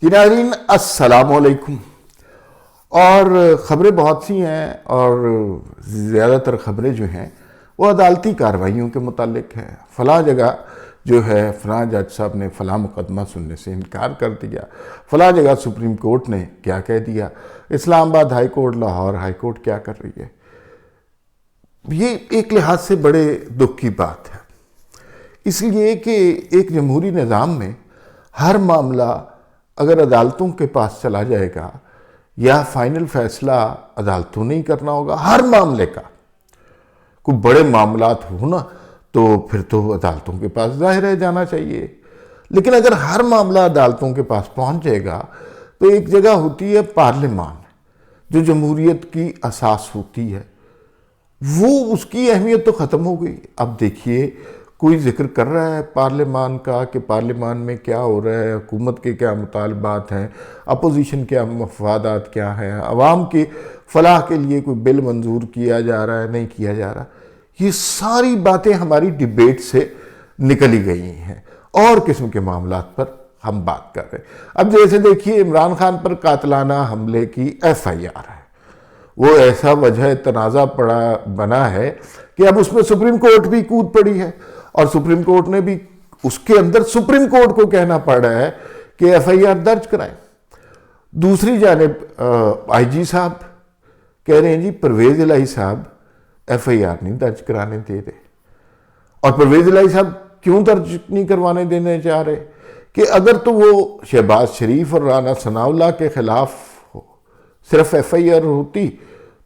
जी नाज़रीन अस्सलाम वालेकुम। और ख़बरें बहुत सी हैं और ज़्यादातर ख़बरें जो हैं वो अदालती कार्रवाइयों के मुतालिक है। फ़लाँ जगह जो है फ़लाँ जज साहब ने फ़लाँ मुकदमा सुनने से इनकार कर दिया, फ़लाँ जगह सुप्रीम कोर्ट ने क्या कह दिया, Islamabad high court, Lahore high court क्या कर रही है। ये एक लिहाज से बड़े दुख की बात है, इसलिए कि एक जमहूरी निज़ाम में हर मामला अगर अदालतों के पास चला जाएगा या फाइनल फैसला अदालतों ने ही करना होगा हर मामले का, कोई बड़े मामलात हो ना तो फिर तो अदालतों के पास जाहिर है जाना चाहिए। लेकिन अगर हर मामला अदालतों के पास पहुंच जाएगा तो एक जगह होती है पार्लियामान, जो जमहूरियत की असास होती है, वो उसकी अहमियत तो ख़त्म हो गई। अब देखिए कोई जिक्र कर रहा है पार्लियामान का कि पार्लियामान में क्या हो रहा है, हुकूमत के क्या मुतालबात हैं, अपोजिशन क्या मफादात क्या हैं, अवाम के फलाह के लिए कोई बिल मंजूर किया जा रहा है नहीं किया जा रहा। ये सारी बातें हमारी डिबेट से निकली गई हैं और किस्म के मामलात पर हम बात कर रहे हैं। अब जैसे देखिए इमरान खान पर कातलाना हमले की FIR है, वो ऐसा वजह तनाज़ा पड़ा बना है कि अब उसमें सुप्रीम कोर्ट भी कूद पड़ी है और सुप्रीम कोर्ट ने भी उसके अंदर सुप्रीम कोर्ट को कहना पड़ रहा है कि FIR दर्ज कराएं। दूसरी जानिब IG साहब कह रहे हैं जी परवेज इलाही साहब FIR नहीं दर्ज कराने दे रहे। और परवेज इलाही साहब क्यों दर्ज नहीं करवाने देने चाह रहे कि अगर तो वो शहबाज शरीफ और राना सनाउल्लाह के खिलाफ सिर्फ FIR होती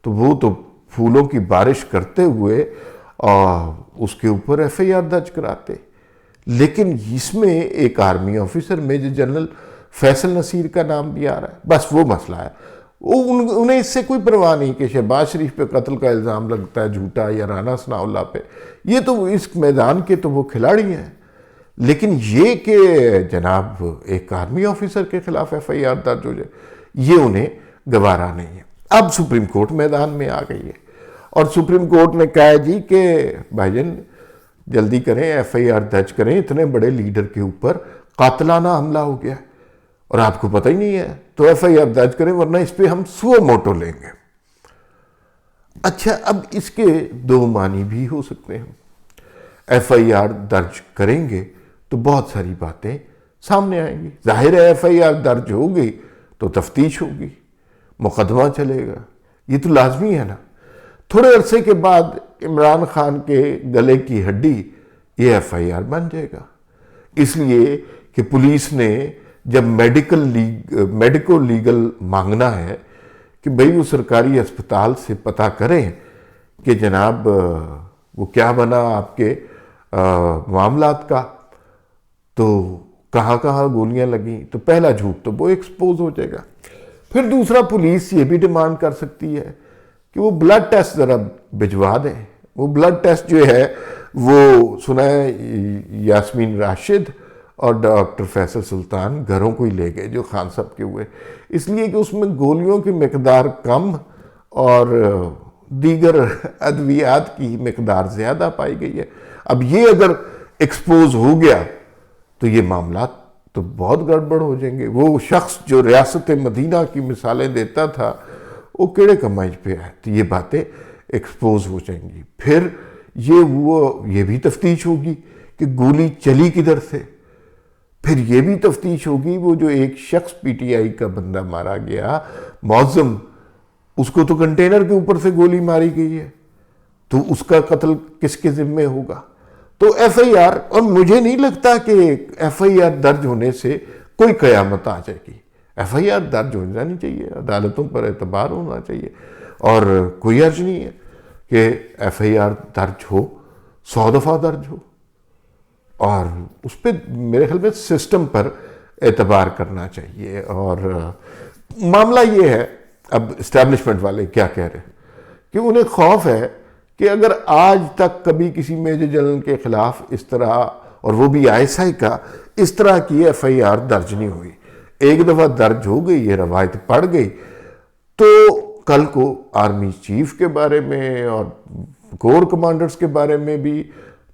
तो वो तो फूलों की बारिश करते हुए उसके ऊपर FIR दर्ज कराते। लेकिन इसमें एक army officer major general Faisal Naseer का नाम भी आ रहा है, बस वो मसला है। उन्हें इससे कोई परवाह नहीं कि शहबाज शरीफ पे कत्ल का इल्ज़ाम लगता है झूठा या राना सनाउल्लाह पे, ये तो इस मैदान के तो वो खिलाड़ी हैं। लेकिन ये कि जनाब एक आर्मी ऑफिसर के खिलाफ FIR दर्ज हो जाए, ये उन्हें गवारा नहीं है। अब सुप्रीम कोर्ट मैदान में आ गई है और सुप्रीम कोर्ट ने कहा है जी कि भाईजान जल्दी करें, FIR दर्ज करें, इतने बड़े लीडर के ऊपर कातलाना हमला हो गया और आपको पता ही नहीं है, तो FIR दर्ज करें वरना इस पर हम सुओ मोटो लेंगे। अच्छा, अब इसके दो मानी भी हो सकते हैं। FIR दर्ज करेंगे तो बहुत सारी बातें सामने आएंगी। जाहिर है FIR दर्ज होगी तो तफ्तीश होगी, मुकदमा चलेगा, ये तो लाजमी है ना। थोड़े अरसे के बाद इमरान खान के गले की हड्डी ये FIR बन जाएगा, इसलिए कि पुलिस ने जब मेडिको लीगल मांगना है कि भाई वो सरकारी अस्पताल से पता करें कि जनाब वो क्या बना आपके मामलात का, तो कहाँ कहाँ गोलियां लगी, तो पहला झूठ तो वो एक्सपोज हो जाएगा। फिर दूसरा, पुलिस ये भी डिमांड कर सकती है कि वो ब्लड टेस्ट ज़रा भिजवा दें। वो ब्लड टेस्ट जो है वो सुना है यास्मीन राशिद और डॉक्टर फैसल सुल्तान घरों को ही ले गए जो खान साहब के हुए, इसलिए कि उसमें गोलियों की मकदार कम और दीगर अद्वियात की मकदार ज़्यादा पाई गई है। अब ये अगर एक्सपोज हो गया तो ये मामला तो बहुत गड़बड़ हो जाएंगे। वो शख्स जो रियासत मदीना की मिसालें देता था वो केड़े कमाई पे है, तो ये बातें एक्सपोज हो जाएंगी। फिर ये भी तफ्तीश होगी कि गोली चली किधर से। फिर ये भी तफ्तीश होगी वो जो एक शख्स PTI का बंदा मारा गया मौज़म, उसको तो कंटेनर के ऊपर से गोली मारी गई है, तो उसका कत्ल किसके जिम्मे होगा। तो FIR, और मुझे नहीं लगता कि FIR दर्ज होने से कोई क़यामत आ जाएगी। FIR दर्ज हो जानी चाहिए, अदालतों पर एतबार होना चाहिए और कोई अर्ज नहीं है कि FIR दर्ज हो, 100 दफ़ा दर्ज हो, और उस पर मेरे ख्याल में सिस्टम पर एतबार करना चाहिए। और मामला ये है, अब इस्टेब्लिशमेंट वाले क्या कह रहे हैं कि उन्हें खौफ है कि अगर आज तक कभी किसी मेजर जनरल के खिलाफ इस तरह, और वो भी ISI का, इस तरह की FIR दर्ज नहीं हुई, एक दफ़ा दर्ज हो गई, ये रवायत पड़ गई, तो कल को आर्मी चीफ के बारे में और कोर कमांडर्स के बारे में भी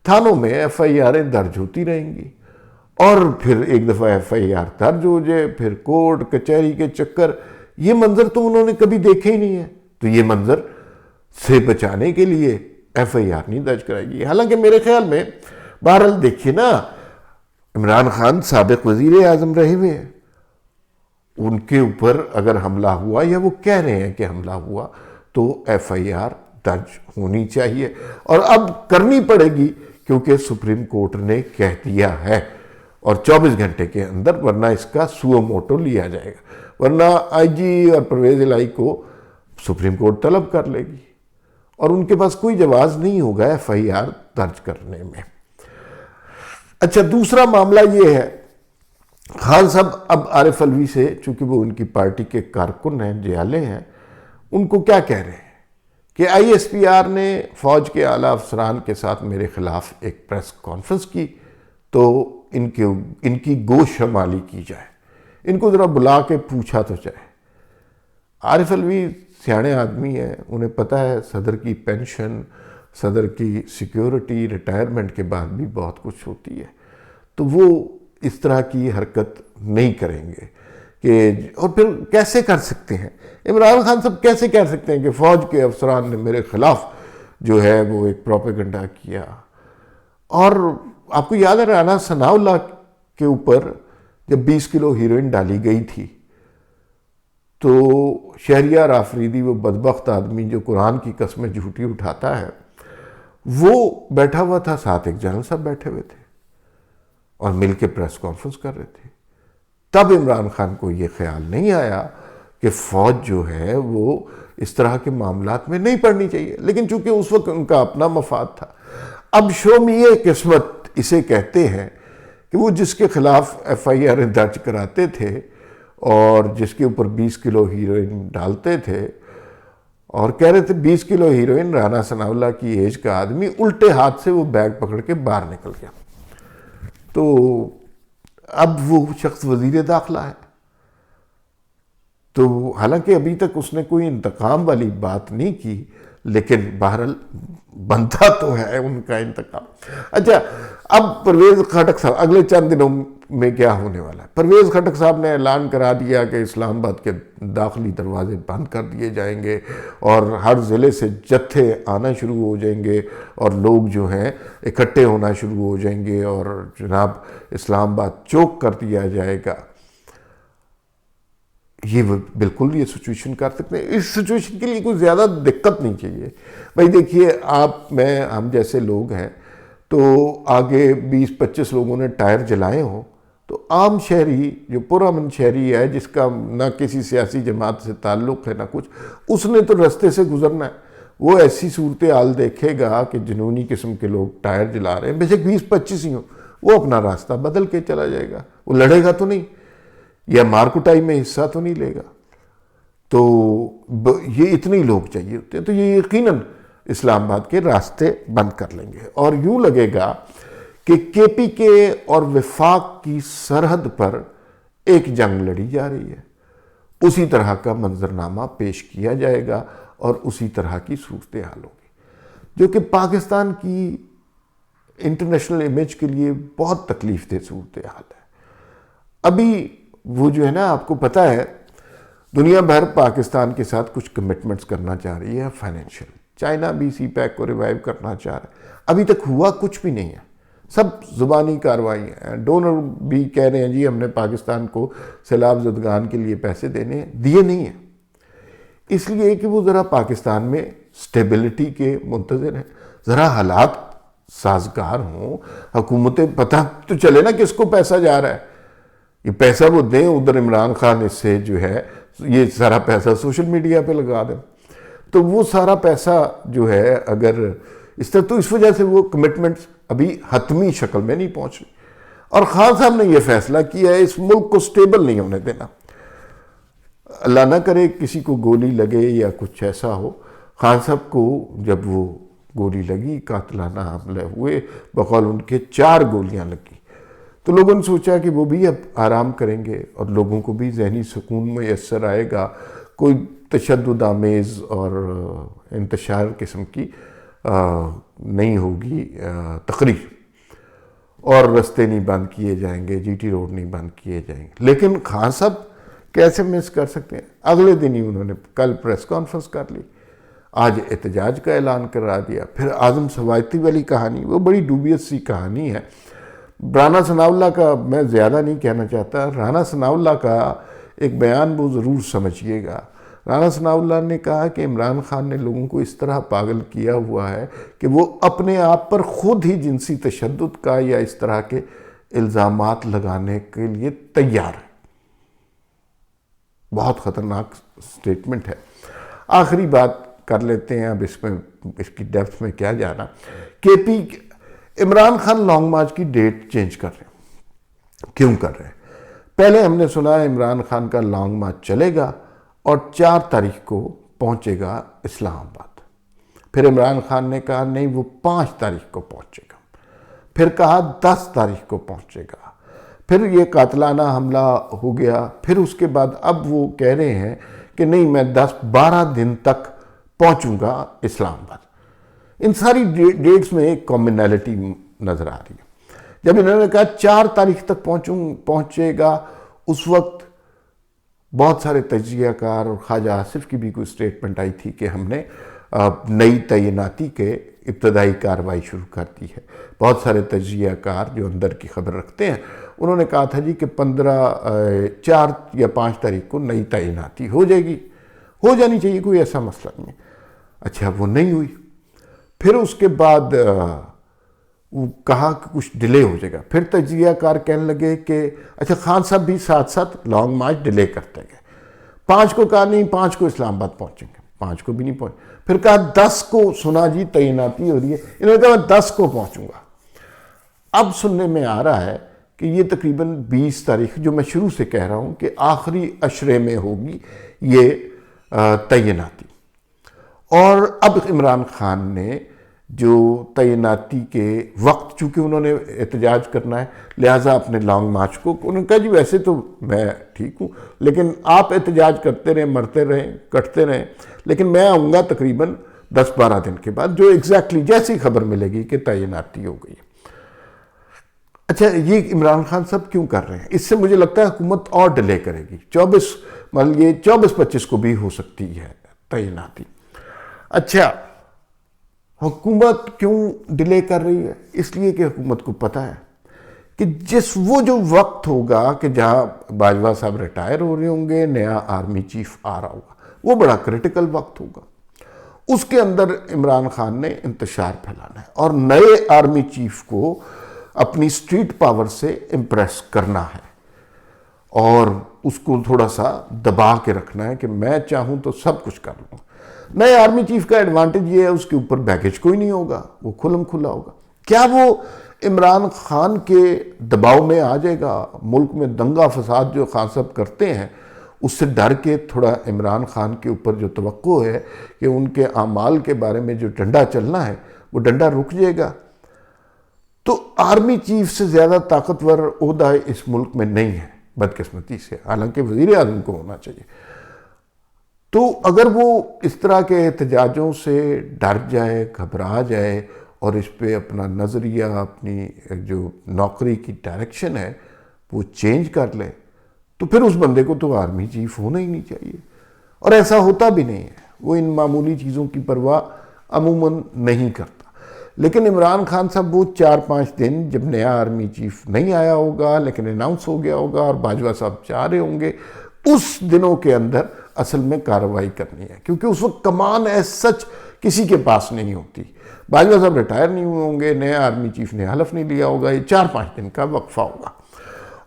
थानों में FIR दर्ज होती रहेंगी और फिर एक दफ़ा FIR दर्ज हो जाए, फिर कोर्ट कचहरी के चक्कर, ये मंजर तो उन्होंने कभी देखे ही नहीं है। तो ये मंजर से बचाने के लिए FIR नहीं दर्ज कराएगी। हालांकि मेरे ख्याल में, बहरहाल देखिए ना, इमरान खान साबिक वजीर आजम रहे हुए हैं, उनके ऊपर अगर हमला हुआ या वो कह रहे हैं कि हमला हुआ तो FIR दर्ज होनी चाहिए, और अब करनी पड़ेगी क्योंकि सुप्रीम कोर्ट ने कह दिया है, और 24 घंटे के अंदर, वरना इसका सुओ मोटो लिया जाएगा, वरना IG और परवेज इलाही को सुप्रीम कोर्ट तलब कर लेगी और उनके पास कोई जवाब नहीं होगा FIR दर्ज करने में। अच्छा, दूसरा मामला ये है, खान साहब अब आरिफ अलवी से, चूंकि वो उनकी पार्टी के कारकुन हैं, जियाले हैं, उनको क्या कह रहे हैं कि ISPR ने फौज के आला अफसरान के साथ मेरे खिलाफ एक प्रेस कॉन्फ्रेंस की, तो इनकी गोशमाली की जाए, इनको ज़रा बुला के पूछा तो जाए। आरिफ अलवी सियाने आदमी हैं, उन्हें पता है सदर की पेंशन, सदर की सिक्योरिटी, रिटायरमेंट के बाद भी बहुत कुछ होती है, तो वो इस तरह की हरकत नहीं करेंगे कि, और फिर कैसे कर सकते हैं इमरान खान साहब, कैसे कह सकते हैं कि फ़ौज के अफसरान ने मेरे खिलाफ जो है वो एक प्रोपेगेंडा किया। और आपको याद है राना सनाउल्लाह के ऊपर जब 20 किलो हीरोइन डाली गई थी, तो शहरियार आफरीदी, वो बदबख्त आदमी जो कुरान की कस्में झूठी उठाता है, वो बैठा हुआ था, साथ एक जनरल साहब बैठे हुए थे और मिलके प्रेस कॉन्फ्रेंस कर रहे थे। तब इमरान खान को ये ख्याल नहीं आया कि फ़ौज जो है वो इस तरह के मामलात में नहीं पड़नी चाहिए, लेकिन चूंकि उस वक्त उनका अपना मफाद था। अब शोमिये किस्मत इसे कहते हैं कि वो जिसके खिलाफ FIR दर्ज कराते थे और जिसके ऊपर 20 किलो हीरोइन डालते थे, और कह रहे थे 20 किलो हीरोइन, राना सनाउल्लाह की एज का आदमी उल्टे हाथ से वो बैग पकड़ के बाहर निकल गया। तो अब वो शख्स वजीर दाखिला है, तो हालांकि अभी तक उसने कोई इंतकाम वाली बात नहीं की, लेकिन बहरहाल बनता तो है उनका इंतकाम। अच्छा, अब परवेज खटक साहब, अगले चंद दिनों में क्या होने वाला है, परवेज खटक साहब ने ऐलान करा दिया कि इस्लामाबाद के दाखिली दरवाजे बंद कर दिए जाएंगे और हर ज़िले से जत्थे आना शुरू हो जाएंगे और लोग जो हैं इकट्ठे होना शुरू हो जाएंगे और जनाब इस्लामाबाद चौक कर दिया जाएगा। ये बिल्कुल ये सिचुएशन कर सकते हैं। इस सिचुएशन के लिए कोई ज़्यादा दिक्कत नहीं चाहिए। भाई देखिए, आप, मैं, हम जैसे लोग हैं, तो आगे 20-25 लोगों ने टायर जलाए हों, तो आम शहरी, जो पुरअमन शहरी है, जिसका ना किसी सियासी जमात से ताल्लुक़ है ना कुछ, उसने तो रास्ते से गुजरना है। वो ऐसी सूरत हाल देखेगा कि जुनूनी किस्म के लोग टायर जला रहे हैं, बेशक 20-25 ही हों, वो अपना रास्ता बदल के चला जाएगा, वो लड़ेगा तो नहीं या मारकुटाई में हिस्सा तो नहीं लेगा। तो ये इतने ही लोग चाहिए होते हैं, तो ये यकीनन इस्लामाबाद के रास्ते बंद कर लेंगे और यूं लगेगा कि KPK और वफाक की सरहद पर एक जंग लड़ी जा रही है। उसी तरह का मंजरनामा पेश किया जाएगा और उसी तरह की सूरत हाल होगी, जो कि पाकिस्तान की इंटरनेशनल इमेज के लिए बहुत तकलीफ दे सूरत हाल है। अभी वो जो है ना, आपको पता है, दुनिया भर पाकिस्तान के साथ कुछ कमिटमेंट्स करना चाह रही है फाइनेंशियल। चाइना भी CPEC को रिवाइव करना चाह रहा है। अभी तक हुआ कुछ भी नहीं है, सब जुबानी कार्रवाई है। डोनर भी कह रहे हैं जी हमने पाकिस्तान को सैलाब ज़दगान के लिए पैसे देने हैं, दिए नहीं हैं, इसलिए कि वो ज़रा पाकिस्तान में स्टेबिलिटी के मुंतज़िर हैं, ज़रा हालात साजगार हों, हुकूमतें पता तो चले ना किसको पैसा जा रहा है। ये पैसा वो दें, उधर इमरान खान इससे जो है ये सारा पैसा सोशल मीडिया पे लगा दें, तो वो सारा पैसा जो है अगर इस तरह, तो इस वजह से वो कमिटमेंट्स अभी हतमी शक्ल में नहीं पहुंच रही। और खान साहब ने ये फैसला किया है इस मुल्क को स्टेबल नहीं होने देना। अल्लाह ना करे किसी को गोली लगे या कुछ ऐसा हो। खान साहब को जब वो गोली लगी, कातिलाना हमले हुए, बकौल उनके 4 गोलियां लगी, तो लोगों ने सोचा कि वो भी अब आराम करेंगे और लोगों को भी जहनी सुकून मैसर आएगा, कोई तशद्दुद आमेज़ और इंतशार किस्म की नहीं होगी तकरीर। और रास्ते नहीं बंद किए जाएंगे, जीटी रोड नहीं बंद किए जाएंगे। लेकिन खान साहब कैसे मिस कर सकते हैं? अगले दिन ही उन्होंने कल प्रेस कॉन्फ्रेंस कर ली, आज एहतजाज का ऐलान करा दिया। फिर आजम सवायती वाली कहानी, वो बड़ी डूबियस सी कहानी है। राना सनाउल्लाह का मैं ज़्यादा नहीं कहना चाहता, राना सनाउल्लाह का एक बयान वो ज़रूर समझिएगा। राना सनाउल्लाह ने कहा कि इमरान खान ने लोगों को इस तरह पागल किया हुआ है कि वो अपने आप पर खुद ही जिनसी तशद्दुद का या इस तरह के इल्ज़ामात लगाने के लिए तैयार है। बहुत ख़तरनाक स्टेटमेंट है। आखिरी बात कर लेते हैं, अब इसमें इसकी डेप्थ में क्या जाना। केपी इमरान खान लॉन्ग मार्च की डेट चेंज कर रहे हैं। क्यों कर रहे हैं? पहले हमने सुना इमरान खान का लॉन्ग मार्च चलेगा और 4 तारीख को पहुंचेगा इस्लामाबाद। फिर इमरान खान ने कहा नहीं, वो 5 तारीख को पहुंचेगा। फिर कहा 10 तारीख को पहुंचेगा। फिर ये कातलाना हमला हो गया। फिर उसके बाद अब वो कह रहे हैं कि नहीं, मैं 10-12 दिन तक पहुंचूंगा इस्लामाबाद। इन सारी डेट्स में एक कॉमनैलिटी नजर आ रही है। जब इन्होंने कहा 4 तारीख तक पहुंचेगा, उस वक्त बहुत सारे तजियाकार और ख्वाजा आसिफ की भी कोई स्टेटमेंट आई थी कि हमने नई तैनाती के इब्तदाई कार्रवाई शुरू कर दी है। बहुत सारे तजियाकार जो अंदर की खबर रखते हैं, उन्होंने कहा था जी कि 4 या 5 तारीख को नई तैनाती हो जाएगी, हो जानी चाहिए, कोई ऐसा मसला नहीं है। अच्छा, वो नहीं हुई। फिर उसके बाद वो कहा कि कुछ डिले हो जाएगा। फिर तजियाकार कहने लगे कि अच्छा, खान साहब भी साथ साथ लॉन्ग मार्च डिले करते गए। 5 को कहा नहीं, 5 को इस्लामाबाद पहुंचेंगे, 5 को भी नहीं पहुंचे। फिर कहा 10 को, सुना जी तैनाती हो रही है, इन्होंने कहा मैं 10 को पहुंचूंगा। अब सुनने में आ रहा है कि ये तकरीबन 20 तारीख, जो मैं शुरू से कह रहा हूं कि आखिरी अशरे में होगी ये तैनाती। और अब इमरान खान ने जो तैनाती के वक्त, चूंकि उन्होंने एहतजाज करना है, लिहाजा अपने लॉन्ग मार्च को, उन्होंने कहा जी वैसे तो मैं ठीक हूँ, लेकिन आप एहतजाज करते रहें, मरते रहें, कटते रहें, लेकिन मैं आऊँगा तकरीबन 10-12 दिन के बाद, जो एग्जैक्टली जैसी खबर मिलेगी कि तैनाती हो गई। अच्छा, ये इमरान खान साहब क्यों कर रहे हैं? इससे मुझे लगता है हुकूमत और डिले करेगी। 24-25 को भी हो सकती है तैनाती। अच्छा, हुकूमत क्यों डिले कर रही है? इसलिए कि हुकूमत को पता है कि वो जो वक्त होगा कि जहां बाजवा साहब रिटायर हो रहे होंगे, नया आर्मी चीफ आ रहा होगा, वो बड़ा क्रिटिकल वक्त होगा। उसके अंदर इमरान खान ने इंतशार फैलाना है और नए आर्मी चीफ को अपनी स्ट्रीट पावर से इम्प्रेस करना है और उसको थोड़ा सा दबा के रखना है कि मैं चाहूं तो सब कुछ कर लूँगा। नए आर्मी चीफ का एडवांटेज ये है, उसके ऊपर बैगेज कोई नहीं होगा, वो खुल्म खुला होगा। क्या वो इमरान खान के दबाव में आ जाएगा? मुल्क में दंगा फसाद जो खान साहब करते हैं, उससे डर के थोड़ा इमरान खान के ऊपर जो तवक्को है कि उनके आमाल के बारे में जो डंडा चलना है, वो डंडा रुक जाएगा। तो आर्मी चीफ से ज़्यादा ताकतवर ओहदा इस मुल्क में नहीं है, बदकिस्मती से, हालांकि वज़ीर आज़म को होना चाहिए। तो अगर वो इस तरह के एहतजाजों से डर जाए, घबरा जाए और इस पे अपना नज़रिया, अपनी जो नौकरी की डायरेक्शन है वो चेंज कर ले, तो फिर उस बंदे को तो आर्मी चीफ होना ही नहीं चाहिए। और ऐसा होता भी नहीं है, वो इन मामूली चीज़ों की परवाह अमूमन नहीं करता। लेकिन इमरान खान साहब वो 4-5 दिन, जब नया आर्मी चीफ नहीं आया होगा लेकिन अनाउंस हो गया होगा और बाजवा साहब चाह रहे होंगे, उस दिनों के अंदर असल में कार्रवाई करनी है, क्योंकि उस वक्त कमान है सच किसी के पास नहीं होती। बाजवा साहब रिटायर नहीं हुए होंगे, नया आर्मी चीफ ने हलफ नहीं लिया होगा, ये 4-5 दिन का वक्फा होगा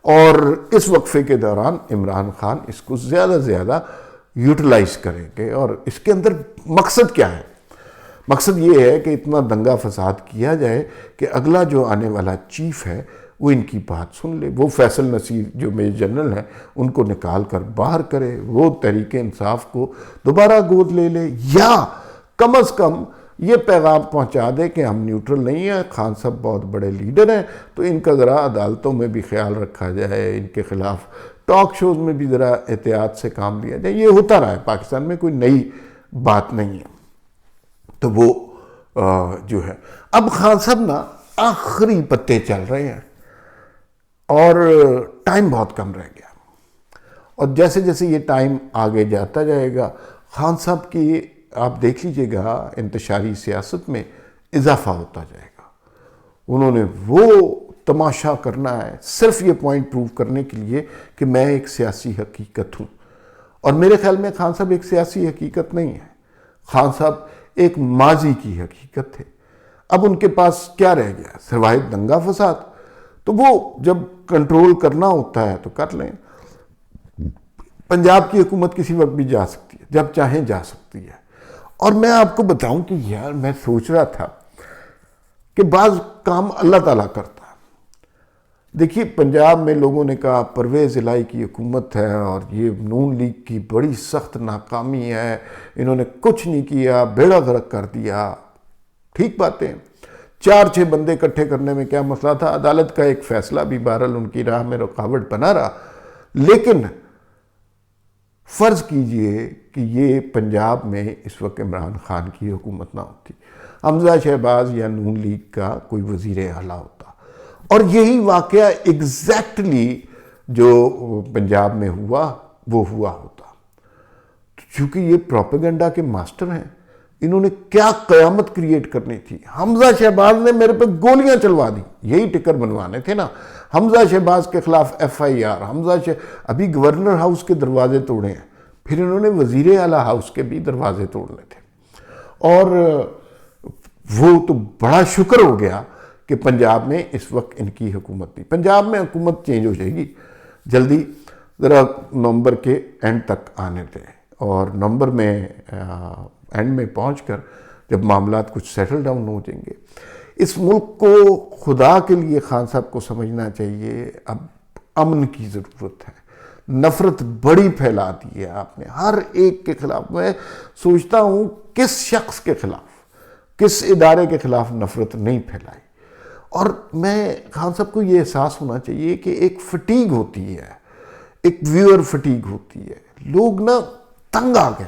और इस वक्फे के दौरान इमरान खान इसको ज़्यादा से ज़्यादा यूटिलाइज करेंगे। और इसके अंदर मकसद क्या है? मकसद ये है कि इतना दंगा फसाद किया जाए कि अगला जो आने वाला चीफ है वो इनकी बात सुन ले, वो फैसल नसीर जो मेजर जनरल हैं उनको निकाल कर बाहर करे, वो तहरीक इंसाफ को दोबारा गोद ले ले, या कम अज़ कम ये पैगाम पहुंचा दे कि हम न्यूट्रल नहीं हैं, खान साहब बहुत बड़े लीडर हैं, तो इनका ज़रा अदालतों में भी ख्याल रखा जाए, इनके ख़िलाफ़ टॉक शोज़ में भी ज़रा एहतियात से काम लिया जाए। ये होता रहा है पाकिस्तान में, कोई नई बात नहीं है। तो वो जो है, अब खान साहब ना आखिरी पत्ते चल रहे हैं। और टाइम बहुत कम रह गया। और जैसे जैसे ये टाइम आगे जाता जाएगा, खान साहब की आप देख लीजिएगा इंतशारी सियासत में इजाफा होता जाएगा। उन्होंने वो तमाशा करना है सिर्फ ये पॉइंट प्रूव करने के लिए कि मैं एक सियासी हकीकत हूँ। और मेरे ख्याल में खान साहब एक सियासी हकीकत नहीं है, खान साहब एक माजी की हकीकत थे। अब उनके पास क्या रह गया सिवाय दंगा फसाद? तो वो जब कंट्रोल करना होता है तो कर लें। पंजाब की हुकूमत किसी वक्त भी जा सकती है, जब चाहे जा सकती है। और मैं आपको बताऊं कि यार मैं सोच रहा था कि बाज काम अल्लाह ताला करता है। देखिए पंजाब में लोगों ने कहा परवेज़ इलाही की हुकूमत है और ये नून लीग की बड़ी सख्त नाकामी है, इन्होंने कुछ नहीं किया, बेड़ा गर्क कर दिया। ठीक बातें, 4-6 बंदे इकट्ठे करने में क्या मसला था? अदालत का एक फैसला भी बहरहाल उनकी राह में रुकावट बना रहा। लेकिन फर्ज कीजिए कि ये पंजाब में इस वक्त इमरान खान की हुकूमत ना होती, हमजा शहबाज या नून लीग का कोई वजीर आला होता, और यही वाकया एग्जैक्टली जो पंजाब में हुआ वो हुआ होता। चूंकि ये प्रोपेगेंडा के मास्टर हैं, इन्होंने क्या कयामत क्रिएट करनी थी। हमजा शहबाज ने मेरे पे गोलियां चलवा दी, यही टिकर बनवाने थे ना। हमजा शहबाज के खिलाफ FIR, अभी गवर्नर हाउस के दरवाजे तोड़े हैं, फिर इन्होंने वजीर आला हाउस के भी दरवाजे तोड़ने थे। और वो तो बड़ा शुक्र हो गया कि पंजाब में इस वक्त इनकी हुकूमत थी। पंजाब में हुकूमत चेंज हो जाएगी जल्दी, ज़रा नवंबर के एंड तक आने थे। और नवंबर में एंड में पहुंचकर जब मामलात कुछ सेटल डाउन हो जाएंगे, इस मुल्क को खुदा के लिए खान साहब को समझना चाहिए अब अमन की ज़रूरत है। नफ़रत बड़ी फैला दी है आपने हर एक के खिलाफ। मैं सोचता हूँ किस शख्स के खिलाफ, किस इदारे के खिलाफ नफ़रत नहीं फैलाई। और मैं खान साहब को ये एहसास होना चाहिए कि एक फटीग होती है, एक व्यूअर फटीग होती है। लोग ना तंग आ गए।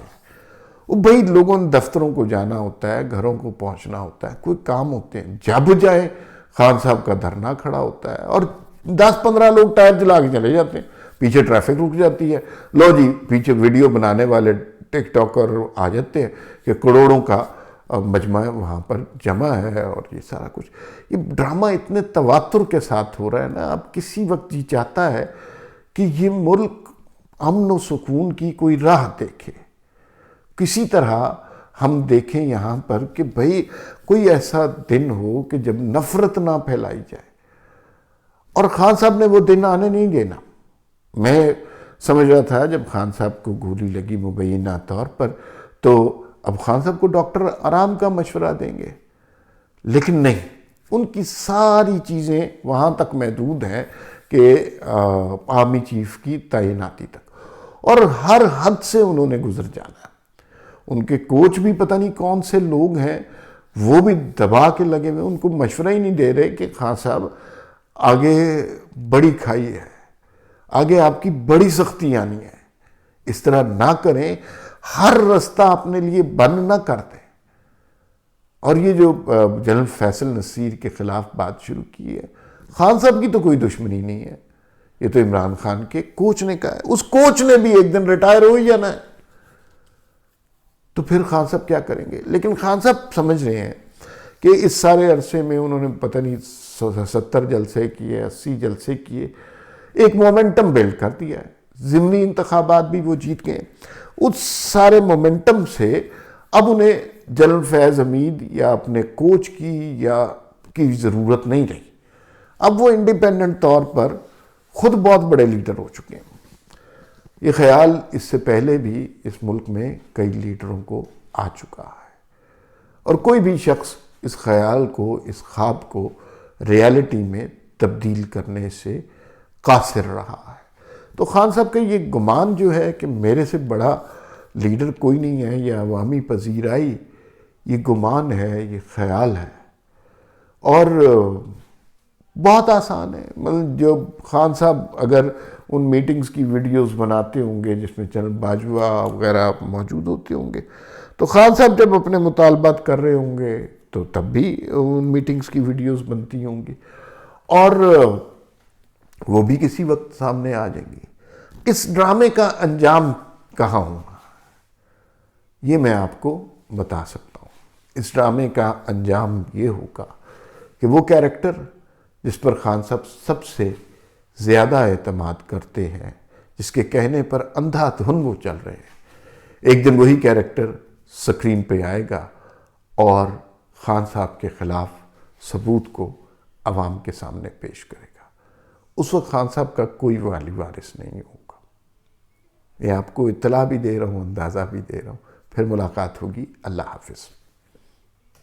वो भाई लोगों ने दफ्तरों को जाना होता है, घरों को पहुंचना होता है, कोई काम होते हैं, जब जाए खान साहब का धरना खड़ा होता है और 10-15 लोग टायर जला के चले जाते हैं, पीछे ट्रैफिक रुक जाती है। लो जी, पीछे वीडियो बनाने वाले टिकटॉकर आ जाते हैं कि करोड़ों का मजमा वहाँ पर जमा है और ये सारा कुछ। ये ड्रामा इतने तवातुर के साथ हो रहा है ना, अब किसी वक्त जी चाहता है कि ये मुल्क अमन व सुकून की कोई राह देखे, किसी तरह हम देखें यहाँ पर कि भाई कोई ऐसा दिन हो कि जब नफरत ना फैलाई जाए। और खान साहब ने वो दिन आने नहीं देना। मैं समझ रहा था जब खान साहब को गोली लगी मुबैना तौर पर, तो अब खान साहब को डॉक्टर आराम का मशवरा देंगे, लेकिन नहीं, उनकी सारी चीज़ें वहाँ तक महदूद हैं कि आर्मी चीफ की तैनाती तक, और हर हद से उन्होंने गुजर जाना है। उनके कोच भी पता नहीं कौन से लोग हैं, वो भी दबा के लगे हुए, उनको मशवरा ही नहीं दे रहे कि खान साहब आगे बड़ी खाई है, आगे आपकी बड़ी सख्ती आनी है, इस तरह ना करें, हर रास्ता अपने लिए बंद ना कर दें। और ये जो जनरल फैसल नसीर के खिलाफ बात शुरू की है, खान साहब की तो कोई दुश्मनी नहीं है, ये तो इमरान खान के कोच ने कहा है। उस कोच ने भी एक दिन रिटायर हो ही जाना है, तो फिर खान साहब क्या करेंगे? लेकिन खान साहब समझ रहे हैं कि इस सारे अरसे में उन्होंने पता नहीं 70 जलसे किए, 80 जलसे किए, एक मोमेंटम बिल्ड कर दिया है। ज़िमनी इंतखाबात भी वो जीत गए। उस सारे मोमेंटम से अब उन्हें जनरल फैज़ हमीद या अपने कोच की ज़रूरत नहीं रही। अब वो इंडिपेंडेंट तौर पर खुद बहुत बड़े लीडर हो चुके हैं। ये ख्याल इससे पहले भी इस मुल्क में कई लीडरों को आ चुका है, और कोई भी शख्स इस ख्याल को, इस ख्वाब को रियलिटी में तब्दील करने से कासिर रहा है। तो खान साहब का ये गुमान जो है कि मेरे से बड़ा लीडर कोई नहीं है या अवामी पजीराई, ये गुमान है, ये ख्याल है, और बहुत आसान है। मतलब जो खान साहब अगर उन मीटिंग्स की वीडियोस बनाते होंगे जिसमें जनरल बाजवा वगैरह मौजूद होते होंगे, तो खान साहब जब अपने मुतालबात कर रहे होंगे तो तब भी उन मीटिंग्स की वीडियोस बनती होंगी। और वो भी किसी वक्त सामने आ जाएंगी। इस ड्रामे का अंजाम कहाँ होगा, ये मैं आपको बता सकता हूँ। इस ड्रामे का अंजाम ये होगा कि वो कैरेक्टर जिस पर खान साहब सबसे ज़्यादा एतमाद करते हैं, जिसके कहने पर अंधाधुन वो चल रहे हैं, एक दिन वही कैरेक्टर स्क्रीन पे आएगा और खान साहब के ख़िलाफ़ सबूत को अवाम के सामने पेश करेगा। उस वक्त खान साहब का कोई वाली वारिस नहीं होगा। मैं आपको इत्तला भी दे रहा हूँ, अंदाज़ा भी दे रहा हूँ। फिर मुलाकात होगी। अल्लाह हाफिज़।